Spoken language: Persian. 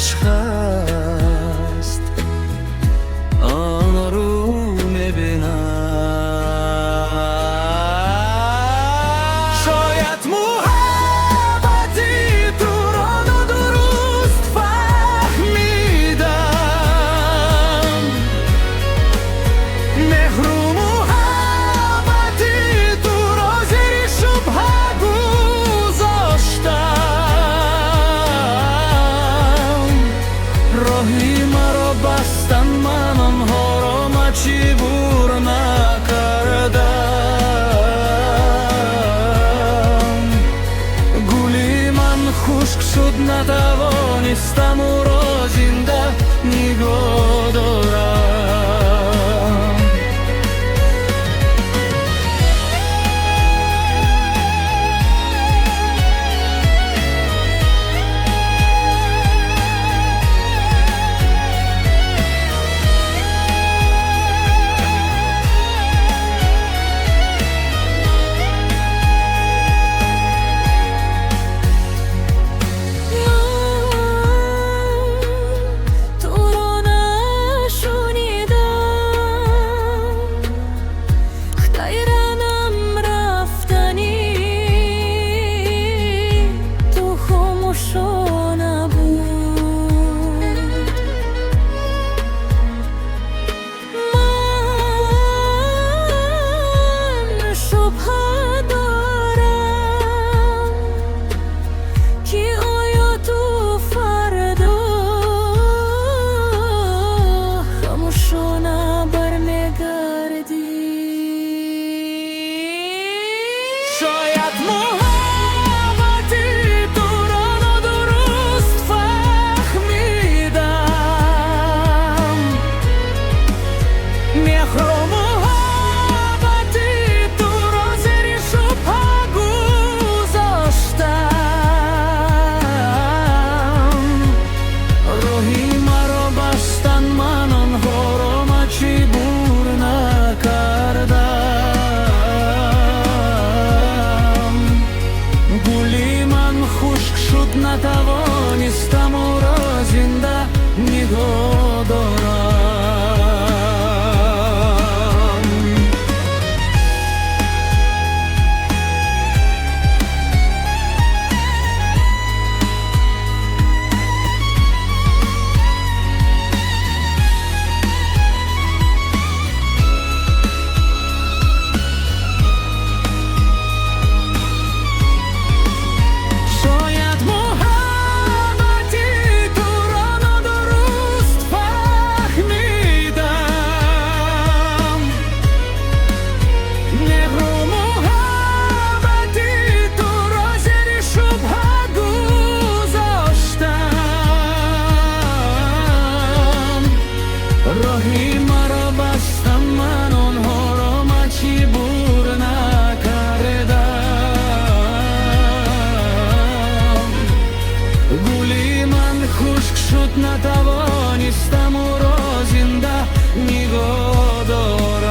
عشق است آن رو میبینم. شاید محبتی تو را درست فهمیدم، مهر و محبتی تو را زیر شبهه گذاشتم. راهی مرا بستن، من آنها را مجبور نکردم. گلی من خشک شد، نتوانستم او را زنده نگاه دارم. شاید محبتی تو را درست فهمیدم، مهر و محبتی تو را زیر شبهه گذاشتم. راهی مرا بستن، من آنها را مجبور نکردم. گلی من خشک شد، نتوانستم او را زنده نگاه دارم. راهی مرا بستم، من آنها را مجبور نکردم. گلی من خشک شد، نتوانستم او را زنده نگاه دارم.